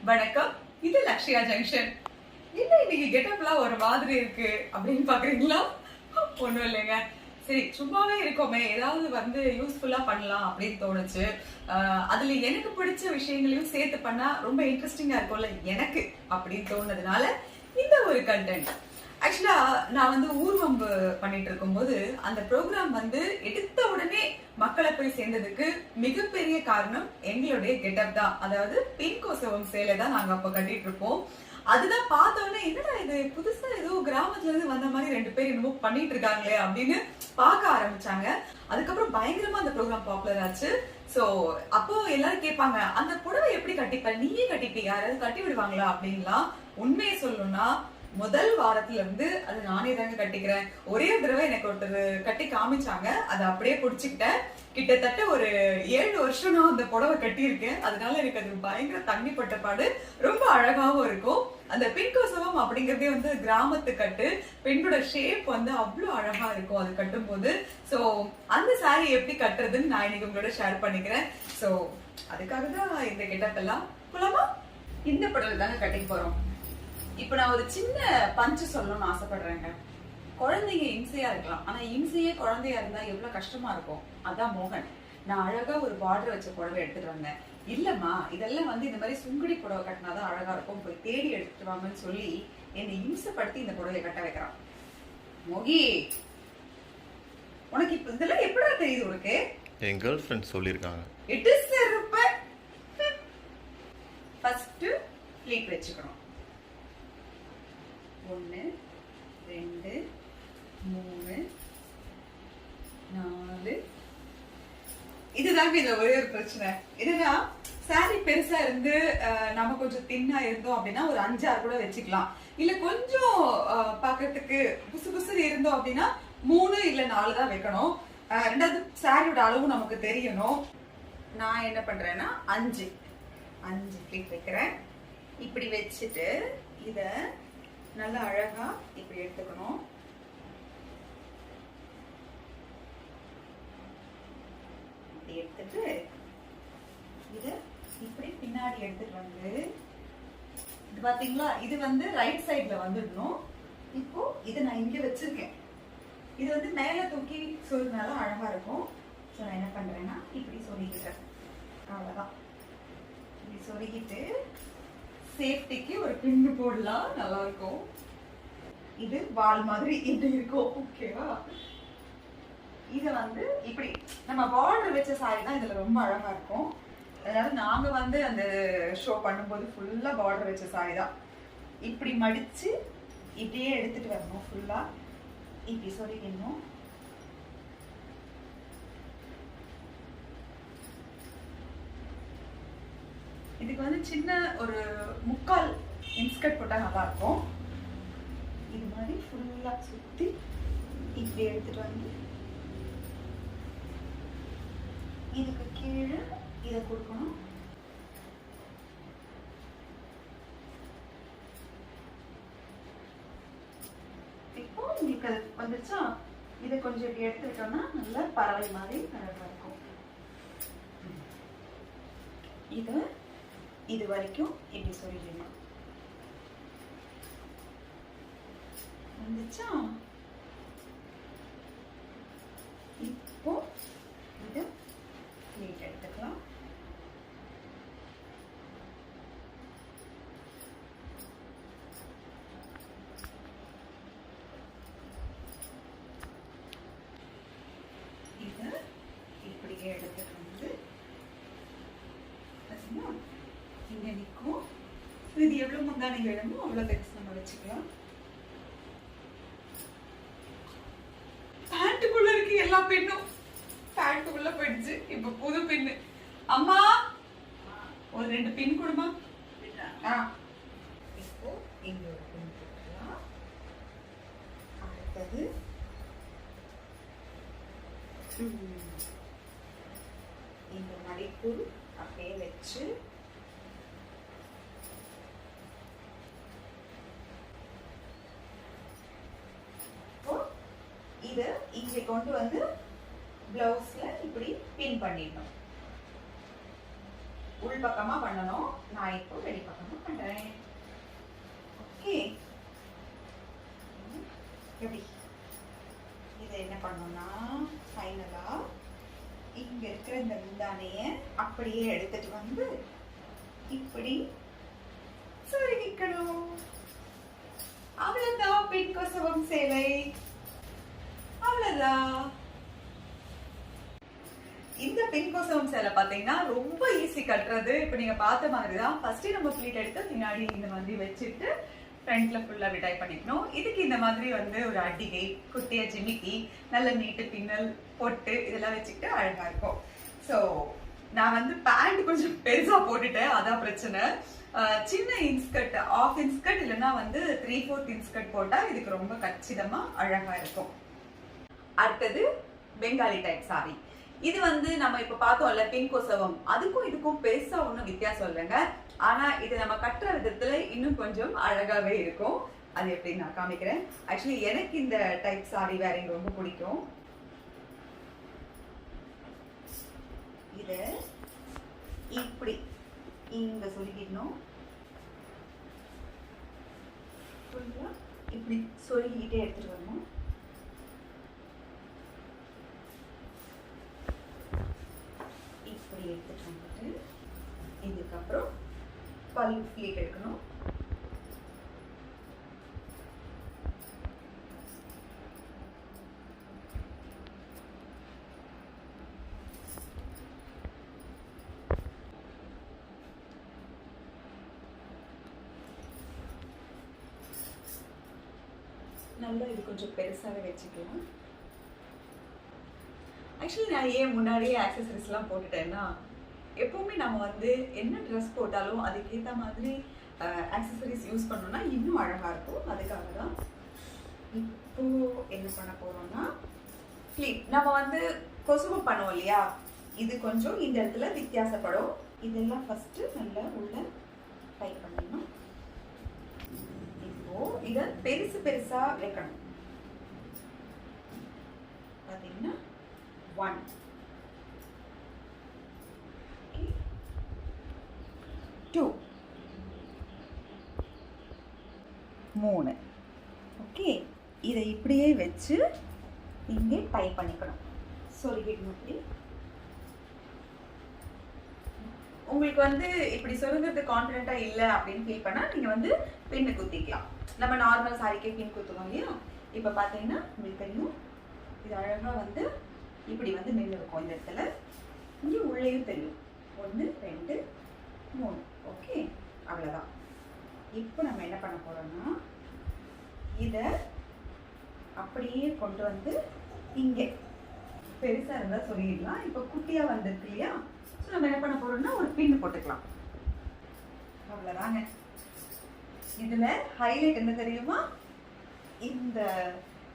வணக்கம், இது லக்ஷ்யா ஜங்ஷன். என்ன இன்னைக்கு கெட்டப்லாம் ஒரு மாதிரி இருக்கு அப்படின்னு பாக்குறீங்களா? ஒண்ணும் இல்லைங்க. சரி, சும்மாவே இருக்கோமே, ஏதாவது யூஸ்ஃபுல்லா பண்ணலாம் அப்படின்னு தோணுச்சு. அதுல எனக்கு பிடிச்ச விஷயங்களையும் சேர்த்து பண்ணா ரொம்ப இன்ட்ரெஸ்டிங்கா இருக்கும்ல எனக்கு அப்படின்னு தோணுனதுனால இந்த ஒரு கண்டென்ட். ஆக்சுவலா நான் ஊர்வம்பு பண்ணிட்டு இருக்கும்போது அந்த ப்ரோக்ராம் எடுத்த உடனே மக்களை போய் சேர்ந்ததுக்கு மிகப்பெரிய காரணம் எங்களுடைய கெட்டப் தான். அதாவது பின் கோசவம் சேலை தான் நாங்க அப்ப கட்டிட்டு இருப்போம். அதுதான் பார்த்தோன்னே என்னடா இது புதுசா ஏதோ கிராமத்துல இருந்து வந்த மாதிரி 2 பேர் என்னமோ பண்ணிட்டு இருக்காங்களே அப்படின்னு பார்க்க ஆரம்பிச்சாங்க. அதுக்கப்புறம் பயங்கரமா அந்த ப்ரோக்ராம் பாப்புலர் ஆச்சு. சோ அப்போ எல்லாரும் கேட்பாங்க, அந்த புடவை எப்படி கட்டிப்ப, நீயே கட்டிப்பியா, யாராவது கட்டி விடுவாங்களா அப்படின்லாம். உண்மையை சொல்லணும்னா முதல் வாரத்துல இருந்து அது நானே தாங்க கட்டிக்கிறேன். ஒரே தடவை எனக்கு ஒருத்தர் கட்டி காமிச்சாங்க, அதை அப்படியே புடிச்சுக்கிட்டேன். கிட்டத்தட்ட ஒரு 7 வருஷம் நான் அந்த புடவை கட்டியிருக்கேன். அதனால எனக்கு அது பயங்கர தண்ணி பட்டப்பாடு, ரொம்ப அழகாவும் இருக்கும். அந்த பின்கோசவம் அப்படிங்கறதே கிராமத்து கட்டு, பெண்ணோட ஷேப் அவ்வளவு அழகா இருக்கும் அது கட்டும் போது. சோ அந்த சாரி எப்படி கட்டுறதுன்னு நான் இன்னைக்கு உங்களோட ஷேர் பண்ணிக்கிறேன். சோ அதுக்காக தான் இந்த கெட்டப் எல்லாம். போலாமா? இந்த புடவை தாங்க கட்டிக்க போறோம். இப்ப நான் ஒரு சின்ன பஞ்சு சொல்லணும்னு ஆசைப்படுறேங்க. குழந்தைங்க இம்சையா இருக்கலாம், ஆனா இம்சையே குழந்தையா இருந்தா எவ்வளவு கஷ்டமா இருக்கும். அதான் மோகன். நான் அழகா ஒரு பார்டர் வச்ச புடவை எடுத்துட்டு வந்தேன். இல்லம்மா, இதெல்லாம் இந்த மாதிரி சுங்குடி புடவை கட்டினாதான் அழகா இருக்கும், போய் தேடி எடுத்துட்டு வாங்கன்னு சொல்லி என்னை இம்சப்படுத்தி இந்த புடவையை கட்ட வைக்கிறான். மோகி, உனக்கு இப்ப இதெல்லாம் எப்படா தெரியுது? உனக்கு என் கேர்ள் ஃப்ரெண்ட் சொல்லிருக்காங்க. It is super. ஃபர்ஸ்ட் ப்ளீட் வெச்சுக்கணும். 1 2 3 4. இதுதாங்க இதுல ஒரே ஒரு பிரச்சனை. இதுனா சாரி பெருசா இருந்து நம்ம கொஞ்சம் தின்னா இருந்தோம் அப்படின்னா ஒரு 5-6 கூட வச்சுக்கலாம். இல்ல கொஞ்சம் பாக்கிறதுக்கு புசு புசு இருந்தோம் அப்படின்னா 3 இல்ல 4 தான் வைக்கணும். ரெண்டாவது சாரியோட அளவு நமக்கு தெரியணும். நான் என்ன பண்றேன்னா 5 கிளிக் வைக்கிறேன். இப்படி வச்சுட்டு இத நல்லா அழகா இப்படி எடுத்துக்கணும். இப்படி எடுத்துட்டு இத இப்படி பின்னாடி எடுத்துட்டு இது பாத்தீங்களா, இது ரைட் சைட்ல வந்துடணும். இப்போ இதை நான் இங்க வச்சிருக்கேன். இது மேல தூக்கி சொருகினாலும் அழகா இருக்கும். ஸோ நான் என்ன பண்றேன்னா இப்படி சொருகிக்கிறேன். அவ்வளவுதான். இப்படி சொருகிட்டு சேஃப்டிக்கு ஒரு பின்னு போடலாம், நல்லா இருக்கும். இது வால் மாதிரி இப்படி இருக்கும். ஓகேவா? இத இப்படி நம்ம பார்டர் வச்ச சாரி தான் இதுல ரொம்ப அழகா இருக்கும். அதனால நாங்க அந்த ஷோ பண்ணும்போது ஃபுல்லா பார்டர் வச்ச சாரி தான். இப்படி மடிச்சு இப்படியே எடுத்துட்டு வரணும். ஃபுல்லா இப்படி சொருகிடணும். இதுக்கு சின்ன ஒரு 3/4 இன்ஸ்கர்ட் போட்டா நல்லா இருக்கும். இது மாதிரி ஃபுல்லா சுத்தி இப்படி எடுத்துட்டு இதுக்கு கீழே இதை கொடுக்கணும். இப்போ உங்களுக்கு அது வந்துச்சா, இதை கொஞ்சம் இப்படி எடுத்துக்கிட்டோம்னா நல்லா பறவை மாதிரி அழகா இருக்கும். இது வரைக்கும் இப்படி சொல்லிடணும். வந்துச்சா? இப்போ இது நீட் எடுத்துக்கலாம். இத இப்படியே எடுத்துட்டு இங்க நிற்கும். இது எவ்வளவு முந்தானி வேணுமோ அவ்வளவு டெக்ஸ்ட் நம்ம வச்சுக்கலாம். பேண்ட்டுக்குள்ள இருக்கு எல்லா பின்னும். பேண்ட்டுக்குள்ள போயிடுச்சு. இப்ப புது பின்னு. அம்மா, ஒரு 2 பின் கொடுமா. இப்போ இங்க ஒரு பின் போட்டுக்கலாம். அடுத்தது இந்த மடிப்பு அப்படியே வச்சு இத இங்க கொண்டு பிளவுஸ்ல இப்படி பின் பண்ணிடணும். உள் பக்கமா பண்ணணும். நான் இப்போ வெளி பக்கமா பாருங்களேன். ஓகே, எப்படி இதை என்ன பண்ணோம்னா ஃபைனலா இங்க இருக்கிற இந்த முந்தானைய அப்படியே எடுத்துட்டு வந்து இப்படி சொருகிக்கணும். அவ்வளவுதான் பெண் கொசவம் சேலை. அவ்வளவுதான். இந்த பெண் கொசவம் சேலை பாத்தீங்கன்னா ரொம்ப ஈஸி கட்டுறது. இப்ப நீங்க பார்த்த மாதிரிதான் ஃபர்ஸ்ட் நம்ம ப்ளீட் எடுத்து பின்னாடி இந்த மாதிரி வச்சுட்டு ஃப்ரண்ட்ல ஃபுல்லா டை பண்ணிக்கணும். இதுக்கு இந்த மாதிரி வந்து ஒரு அடிகை, குட்டிய ஜிமிக்கி, நல்ல நீட்டு பின்னல், பொட்டு இதெல்லாம் வச்சுக்கிட்டு அழகா இருக்கும். ஸோ நான் வந்து பேண்ட் கொஞ்சம் பெருசா போட்டுட்டேன், அதான் பிரச்சனை. சின்ன இன்ஸ்கர்ட், ஆஃப் இன்ஸ்கர்ட் இல்லைன்னா வந்து 3/4 இன்ஸ்கர்ட் போட்டா இதுக்கு ரொம்ப கச்சிதமா அழகா இருக்கும். அடுத்தது பெங்காலி டைப் சாரி. இது வந்து நம்ம இப்ப பார்த்தோம்ல பின் கொசவம், அதுக்கும் இதுக்கும் பெருசா ஒன்றும் வித்தியாசம் இல்லைங்க. ஆனா இது நம்ம கட்டுற விதத்துல இன்னும் கொஞ்சம் அழகாவே இருக்கும். அது எப்படி நான் காமிக்கிறேன். ஆக்சுவலி எனக்கு இந்த டைப் சாரி வேரிங் ரொம்ப பிடிக்கும். இத இப்படி இங்க சொருகிடணும். இப்படி சொருகிட்டே எடுத்துட்டு வரணும். இப்படி எடுத்துட்டு வந்துட்டு இதுக்கப்புறம் பல் ப்ளீட் எடுக்கணும். நல்லா இது கொஞ்சம் பெருசாகவே வச்சுக்கலாம். ஆக்சுவலி நான் ஏன் முன்னாடியே ஆக்சசரிஸ்லாம் போட்டுட்டேன்னா, எப்பவுமே நம்ம வந்து என்ன ட்ரெஸ் போட்டாலும் அதுக்கேற்ற மாதிரி ஆக்சசரிஸ் யூஸ் பண்ணோம்னா இன்னும் அழகாக இருக்கும். அதுக்காக தான் இப்போ என்ன பண்ண போறோம்னா, ப்ளீட் நம்ம வந்து கொசுவம் பண்ணுவோம் இல்லையா, இது கொஞ்சம் இந்த இடத்துல வித்தியாசப்படும். இதெல்லாம் ஃபர்ஸ்ட் நல்லா உள்ள டை பண்ணிடணும். இப்போ இதை பெருசு பெருசா வைக்கணும். பார்த்தீங்கன்னா 1 2 3. ஓகே, இதை இப்படியே வச்சு இங்கே டை பண்ணிக்கணும். சொருகிடணும். இப்படி உங்களுக்கு வந்து இப்படி சொருங்கிறது கான்ஃபிடென்ட்டா இல்லை அப்படின்னு ஃபீல் பண்ணா நீங்க வந்து பின்னு குத்திக்கலாம். நம்ம நார்மல் சாரிக்கே பின் குத்துவோம் இல்லையா. இப்போ பார்த்தீங்கன்னா உங்களுக்கு தெரியும், இது அழகா வந்து இப்படி வந்து நின்று இருக்கும். இந்த இடத்துல இங்கே உள்ளேயும் தெரியும். 1 2 3. ஓகே, அவ்வளோதான். இப்போ நம்ம என்ன பண்ண போறோம்னா, இதை அப்படியே கொண்டு வந்து இங்கே பெருசாக இருந்தால் சொல்லிடலாம். இப்போ குட்டியாக வந்துருக்கு இல்லையா, ஸோ நம்ம என்ன பண்ண போறோம்னா ஒரு பின் போட்டுக்கலாம். அவ்வளோதாங்க. இதில் ஹைலைட் என்ன தெரியுமா, இந்த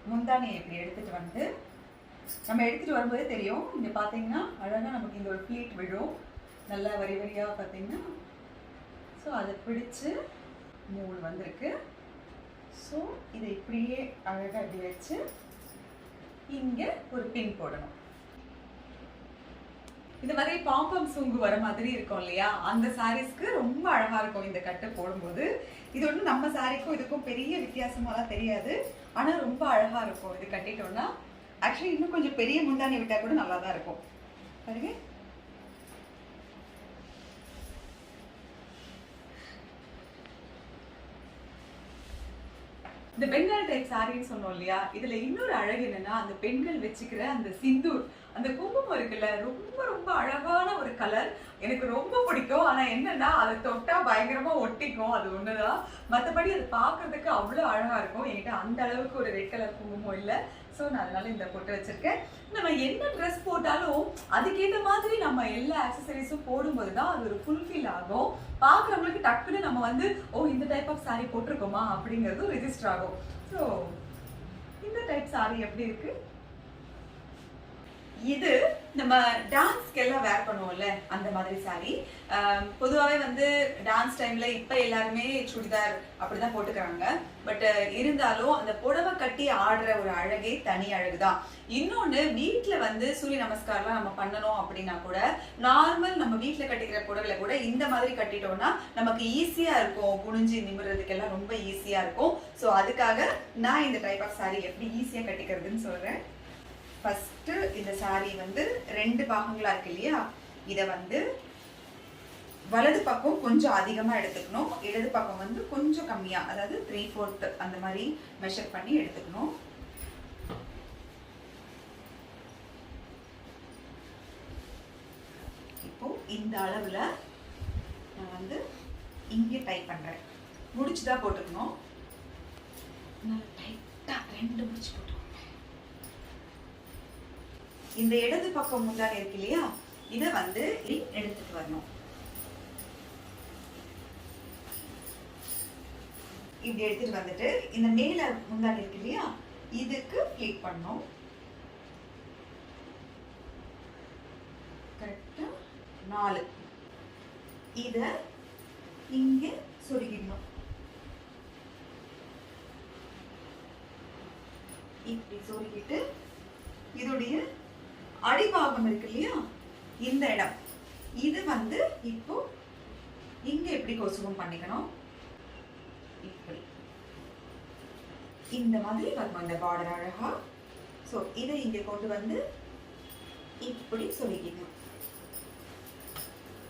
முந்தானியை இப்படி எடுத்துட்டு வந்து நம்ம எடுத்துட்டு வரும்போதே தெரியும். இங்க பாத்தீங்கன்னா அழகா நமக்கு இந்த ஒரு ப்ளீட் விழும், நல்லா வரி வரியா பாத்தீங்கன்னா. ஸோ அதை பிடிச்சு 3 வந்திருக்கு. ஸோ இதை இப்படியே அழகா இப்படி வச்சு இங்க ஒரு பின் போடணும். இந்த மாதிரி பாம்பம் சூங்கு வர மாதிரி இருக்கும் இல்லையா, அந்த சாரீஸ்க்கு ரொம்ப அழகா இருக்கும் இந்த கட்டு போடும்போது. இது ஒன்றும் நம்ம சாரிக்கும் இதுக்கும் பெரிய வித்தியாசமாலாம் தெரியாது, ஆனா ரொம்ப அழகா இருக்கும் இது கட்டிட்டோம்னா. ஆக்சுவலி இன்னும் கொஞ்சம் பெரிய முந்தானி விட்டா கூட நல்லா தான் இருக்கும். பாருங்க, இந்த பெங்கால் டைப் சாரின்னு சொன்னோம் இல்லையா, இதுல இன்னொரு அழகு என்னன்னா, அந்த பெண்கள் வச்சுக்கிற அந்த சிந்தூர், அந்த குங்குமம் இருக்குல்ல, ரொம்ப ரொம்ப அழகான ஒரு கலர். எனக்கு ரொம்ப பிடிக்கும். ஆனா என்னன்னா, அதை தொட்டா பயங்கரமா ஒட்டிக்கும், அது ஒண்ணுதான். மற்றபடி அது பாக்குறதுக்கு அவ்வளவு அழகா இருக்கும். என்கிட்ட அந்த அளவுக்கு ஒரு ரெட் கலர் குங்குமம் இல்லை. ஸோ நான் அதனால இந்த போட்டு வச்சிருக்கேன். நம்ம என்ன ட்ரெஸ் போட்டாலும் அதுக்கேற்ற மாதிரி நம்ம எல்லா ஆக்சசரிஸும் போடும்போது தான் அது ஒரு ஃபுல்ஃபில் ஆகும். பார்க்குறவங்களுக்கு டக்குன்னு நம்ம வந்து ஓ இந்த டைப் ஆஃப் சாரி போட்டிருக்கோமா அப்படிங்கிறது ரெஜிஸ்டர் ஆகும். ஸோ இந்த டைப் சாரி எப்படி இருக்கு? இது நம்ம டான்ஸ்க்கு எல்லாம் வேர் பண்ணுவோம்ல அந்த மாதிரி சாரி. பொதுவாகவே வந்து டான்ஸ் டைம்ல இப்ப எல்லாருமே சுடிதார் அப்படிதான் போட்டுக்கிறாங்க. பட் இருந்தாலும் அந்த புடவை கட்டி ஆடுற ஒரு அழகே தனி அழகுதான். இன்னொன்னு வீட்டுல வந்து சூரிய நமஸ்காரம்லாம் நம்ம பண்ணணும் அப்படின்னா கூட நார்மல் நம்ம வீட்டுல கட்டிக்கிற புடவைல கூட இந்த மாதிரி கட்டிட்டோம்னா நமக்கு ஈஸியா இருக்கும். குனிஞ்சு நிமிர்றதுக்கு எல்லாம் ரொம்ப ஈஸியா இருக்கும். ஸோ அதுக்காக நான் இந்த டைப் ஆஃப் சாரி எப்படி ஈஸியா கட்டிக்கிறதுன்னு சொல்றேன். ஃபர்ஸ்ட் இந்த சாரி வந்து 2 பாகங்களா இருக்கு இல்லையா, இத வந்து வலது பக்கம் கொஞ்சம் அதிகமா எடுத்துக்கணும், இடது பக்கம் வந்து கொஞ்சம் கம்மியா, அதாவது 3/4 அந்த மாதிரி மெஷர் பண்ணி எடுத்துக்கணும். இப்போ இந்த அளவுல நான் வந்து இங்கே டைப் பண்றேன். முடிச்சுதான் போட்டுக்கணும். நல்லா டைட்டா 2 முடிச்சு போட்டு இந்த இடது பக்கம் முந்தானை இருக்கு இல்லையா, இத வந்து எடுத்துட்டு வரணும். இப்படி எடுத்துட்டு வந்துட்டு இந்த மேல முந்தானை இருக்கு இல்லையா, இதுக்கு கிளிக் பண்ணணும். கரெக்டா 4 இத இங்க சொருகிடணும். இப்படி சொருகிட்டு இதோடைய அடிபாகம் இருக்கு இல்லையா, இந்த இடம் இது வந்து இப்போ இங்க எப்படி கொசுவம் பண்ணிக்கணும். இப்படி இந்த மாதிரி வரணும் இந்த பார்டர் அழகா. ஸோ இதை இங்க கொண்டு வந்து இப்படி சொல்லிக்கணும்.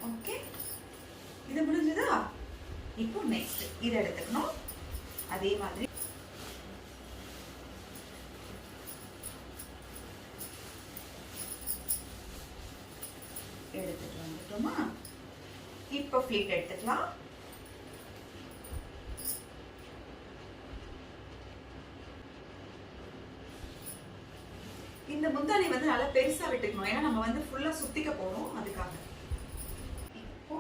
ஓகே, இது முடிஞ்சதா? இப்போ நெக்ஸ்ட் இதை எடுத்துக்கணும். அதே மாதிரி எடுத்துட்டு வந்துட்டோமா, இப்போ ஃப்ளீட் எடுத்துக்கலாம். இந்த முந்தானை வந்து நல்லா பெருசா விட்டுக்கணும், ஏன்னா நம்ம வந்து ஃபுல்லா சுத்திக்க போறோம் அதுக்காக. இப்போ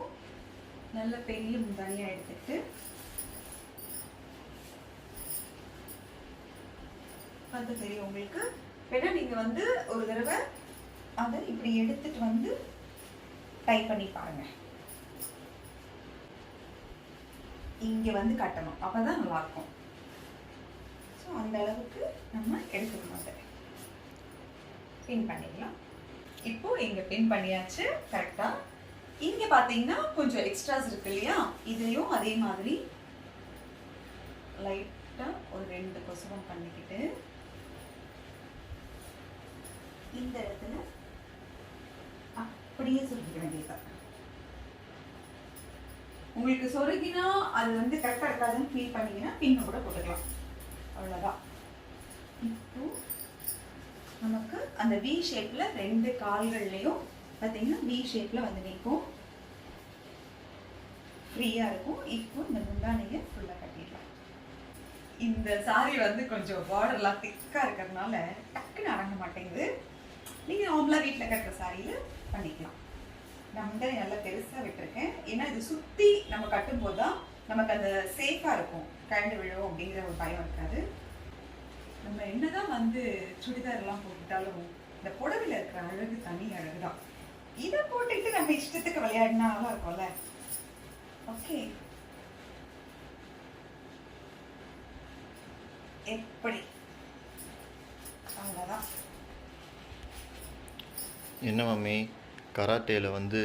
நல்ல பெரிய முந்தானியா எடுத்துட்டு அது தெரியும் உங்களுக்கு. வேணா நீங்க வந்து ஒரு தடவை அதை இப்படி எடுத்துட்டு வந்து டைப் பண்ணி பாருங்க. இங்க வந்து கட்டணும், அப்பதான் நல்லா இருக்கும். ஸோ அந்த அளவுக்கு நம்ம எடுத்துக்கணும். அதை பின் பண்ணிக்கலாம். இப்போ இங்க பின் பண்ணியாச்சு கரெக்டா. இங்க பாத்தீங்கன்னா கொஞ்சம் எக்ஸ்ட்ராஸ் இருக்கு இல்லையா, இதையும் அதே மாதிரி லைட்டா ஒரு 2 கொசுவம் பண்ணிக்கிட்டு இந்த இடத்துல அப்படியே சொருகிக்க வேண்டியது. உங்களுக்கு சொருகினா அது வந்து கரெக்டா இருக்காதுன்னு ஃபீல் பண்ணீங்கன்னா பின்ன கூட போட்டுக்கலாம், அவ்வளவுதான். இப்போ நமக்கு அந்த வி ஷேப்ல 2 கால்கள்லயும் பாத்தீங்கன்னா வி ஷேப்ல வந்து நிற்கும், ஃப்ரீயா இருக்கும். இப்போ இந்த முந்தானையை ஃபுல்லா கட்டிடலாம். இந்த சாரி வந்து கொஞ்சம் பார்டர்லாம் திக்கா இருக்கிறதுனால டக்குன்னு அடங்க மாட்டேங்குது. நீங்க நார்மலா வீட்டுல கட்டுற சாரியில பண்ணிக்கலாம். நான் முந்தானை நல்லா பெருசா விட்டுருக்கேன், ஏன்னா இது சுத்தி நம்ம கட்டும் போதுதான் நமக்கு அந்த சேஃபா இருக்கும், கழண்டு விழுவோம் அப்படிங்கிற ஒரு பயம் இருக்காது. நம்ம என்னதான் வந்து சுடிதார் எல்லாம் போட்டுட்டாலும் இந்த புடவையில இருக்கிற அழகு தனி அழகுதான். இதை போட்டுட்டு நம்ம இஷ்டத்துக்கு விளையாடினா நல்லா இருக்கும்ல. ஓகே, எப்படி அவ்வளவுதான். என்ன மம்மி கராட்டேல வந்து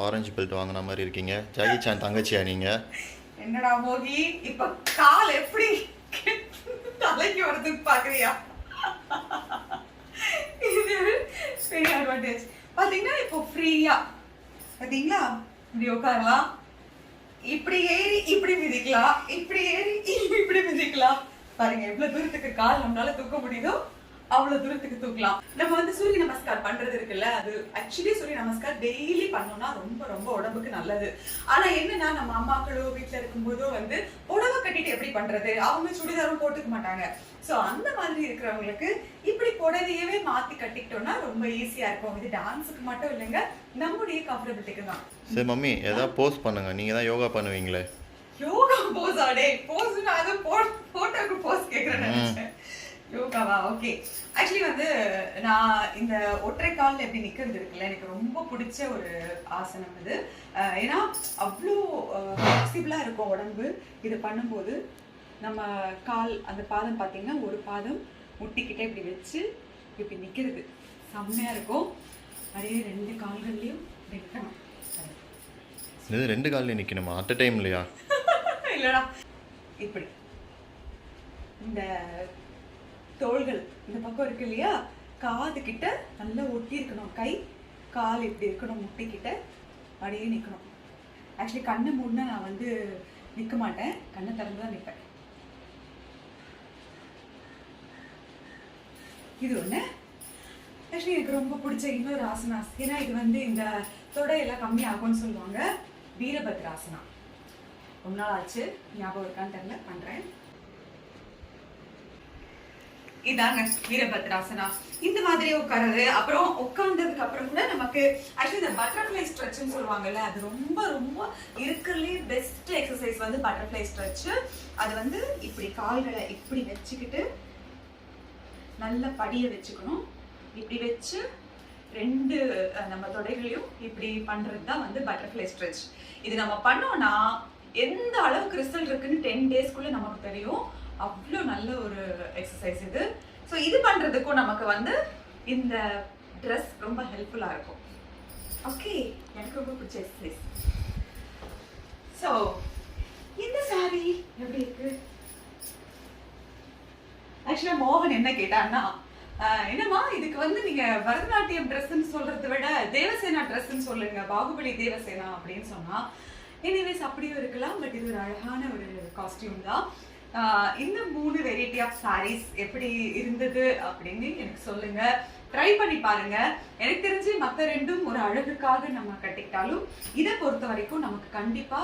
ஆரஞ்சு பெல்ட் வாங்கின மாதிரி இருக்கீங்க? ஜாகி சான் தங்கச்சியா நீங்க? என்னடா மோகி, இப்ப கால் எப்படி தலைக்கு வரதுக்கு பாக்குறியா? இது பெரிய அட்வான்டேஜ் பாத்தீங்கன்னா. இப்போ ஃப்ரீயா பாத்தீங்களா, இப்படி உட்காரலாம், இப்படி ஏறி இப்படி மிதிக்கலாம், இப்படி ஏறி இப்படி மிதிக்கலாம். பாருங்க எவ்வளவு தூரத்துக்கு கால் நம்மளால தூக்க முடியுதோ அவ்வளவு தூரத்துக்கு தூக்கலாம். நம்ம வந்து சூரிய நமஸ்கார் பண்றது இருக்குல்ல, அது ஆக்சுவலி சூரிய நமஸ்கார் டெய்லி பண்ணோம்னா ரொம்ப ரொம்ப உடம்புக்கு நல்லது. ஆனா என்னன்னா நம்ம அம்மாக்களோ வீட்டுல இருக்கும்போதோ வந்து புடவை கட்டிட்டு எப்படி பண்றது, அவங்க சுடிதாரும் போட்டுக்க மாட்டாங்க. சோ அந்த மாதிரி இருக்கிறவங்களுக்கு இப்படி புடவையவே மாத்தி கட்டிக்கிட்டோம்னா ரொம்ப ஈஸியா இருக்கும். இது டான்ஸுக்கு மட்டும் இல்லைங்க, நம்முடைய கம்ஃபர்டபிலிட்டிக்கு தான். சரி மம்மி, ஏதாவது போஸ்ட் பண்ணுங்க, நீங்க தான் யோகா பண்ணுவீங்களே. யோகா போஸ் ஆடே போஸ், நான் அதை போட்டோக்கு போஸ் கேக்குறேன்னு நினைச்சேன். யோகாவா? ஓகே. ஆக்சுவலி வந்து நான் இந்த ஒற்றை கால்ல எப்படி நிக்கிறது இருக்குல்ல, எனக்கு ரொம்ப பிடிச்ச ஒரு ஆசனம் இது. ஏன்னா அவ்வளோ ஃப்ளெக்சிபிளா இருக்கும் உடம்பு. இது பண்ணும்போது நம்ம கால் அந்த பாதம் பார்த்தீங்கன்னா ஒரு பாதம் முட்டிக்கிட்டே இப்படி வச்சு இப்படி நிக்கிறது செம்மையா இருக்கும். அப்படியே 2 கால்கள்லயும் நிற்கணும். இது 2 கால்லையும் நிற்கணுமா அட் அ டைம்லையா? இல்லடா, இப்படி இந்த தோள்கள் இந்த பக்கம் இருக்கு இல்லையா, காது கிட்ட நல்லா ஒட்டி இருக்கணும். கை கால் இப்படி இருக்கணும், முட்டிக்கிட்ட அப்படியே நிற்கணும். ஆக்சுவலி கண்ணு மூடினா நான் வந்து நிற்க மாட்டேன், கண்ணை திறந்து தான் நிற்பேன். இது ஒன்று. ஆக்சுவலி எனக்கு ரொம்ப பிடிச்ச இன்னொரு ஆசனாஸ், ஏன்னா இது வந்து இந்த தொடையெல்லாம் கம்மி ஆகும்னு சொல்லுவாங்க. வீரபத்ராசனா. ரொம்ப நாள் ஆச்சு, ஞாபகம் இருக்கான்னு தெரியல, பண்றேன். இதாங்க வீரபத்ராசனா. இந்த மாதிரி உட்காருது. அப்புறம் உட்கார்ந்ததுக்கு அப்புறம் கூட நமக்கு ஆக்சுவலி இந்த பட்டர்ஃப்ளை ஸ்ட்ரெச்னு சொல்லுவாங்கல்ல, அது ரொம்ப ரொம்ப இருக்கிறதுலே பெஸ்ட் எக்ஸசைஸ் வந்து பட்டர்ஃப்ளை ஸ்ட்ரெச். அது வந்து இப்படி கால்களை இப்படி வச்சுக்கிட்டு நல்ல படிய வச்சுக்கணும். இப்படி வச்சு 2 நம்ம தொடைகளையும் இப்படி பண்றது தான் வந்து பட்டர்ஃப்ளை ஸ்ட்ரெச். இது நம்ம பண்ணோம்னா எந்த அளவுக்கு ரிசல்ட் இருக்குன்னு 10 டேஸ்க்குள்ள நமக்கு தெரியும். அவ்வளோ நல்ல ஒரு எக்ஸசைஸ் இது. ஸோ இது பண்றதுக்கும் நமக்கு வந்து இந்த ட்ரெஸ் ரொம்ப ஹெல்ப்ஃபுல்லா இருக்கும். ஓகே, எனக்கு ரொம்ப பிடிச்ச எக்ஸசைஸ். ஸோ இந்த சாரி எப்படி இருக்கு? ஆக்சுவலா மோகன் என்ன கேட்டான்னா, என்னம்மா இதுக்கு வந்து நீங்க பரதநாட்டியம் ட்ரெஸ்ன்னு சொல்றதை விட தேவசேனா ட்ரெஸ்ன்னு சொல்லுங்க, பாகுபலி தேவசேனா அப்படின்னு சொன்னா. எனிவேஸ் அப்படியும் இருக்கலாம், பட் இது ஒரு அழகான ஒரு காஸ்டியூம் தான். இந்த 3 வெரைட்டி ஆஃப் சாரீஸ் எப்படி இருந்தது அப்படின்னு எனக்கு சொல்லுங்க. ட்ரை பண்ணி பாருங்க. எனக்கு தெரிஞ்சு மற்ற 2ம் ஒரு அழகுக்காக நம்ம கட்டிக்கிட்டாலும் இதை பொறுத்த வரைக்கும் நமக்கு கண்டிப்பா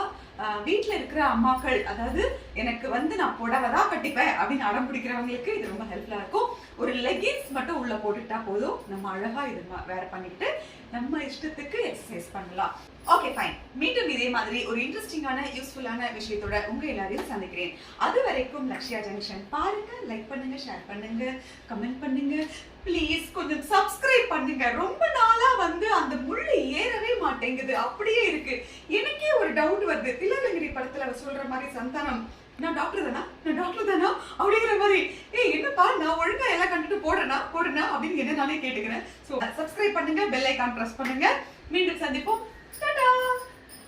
வீட்டுல இருக்கிற அம்மாக்கள், அதாவது எனக்கு வந்து நான் புடவை தான் கட்டிப்பேன் அப்படின்னு அடம் பிடிக்கிறவங்களுக்கு இது ரொம்ப ஹெல்ப்ஃபுல்லா இருக்கும். ஒரு லெகின்ஸ் மட்டும் உள்ள போட்டுட்டா போதும், நம்ம அழகா இது வேற பண்ணிட்டு நம்ம இஷ்டத்துக்கு எக்ஸசைஸ் பண்ணலாம். Okay fine. மீண்டும் இதே மாதிரி ஒரு இன்ட்ரெஸ்டிங்கான யூஸ்ஃபுல்லான விஷயத்தோட உங்க எல்லாரையும் சந்திக்கிறேன். அது வரைக்கும் லக்ஷ்யா ஜங்ஷன் பாருங்க, லைக் பண்ணுங்க, ஷேர் பண்ணுங்க, கமெண்ட் பண்ணுங்க, ப்ளீஸ் கொஞ்சம் சப்ஸ்கிரைப் பண்ணுங்க. ரொம்ப நாளா வந்து அந்த முள்ளு ஏறவே மாட்டேங்குது, அப்படியே இருக்கு. எனக்கே ஒரு டவுட் வருது. திலகங்கிரி படத்துல சொல்ற மாதிரி சந்தானம், நான் டாக்டர் தானா அப்படிங்கிற மாதிரி, என்னப்பா நான் ஒழுங்கா எல்லாம் கண்டுட்டு போடுறேனா அப்படின்னு என்ன நானே கேட்டுக்கிறேன். ஸோ சப்ஸ்கிரைப் பண்ணுங்க, பெல் ஐகான் பிரஸ் பண்ணுங்க. மீண்டும் சந்திப்போம். Ta-da!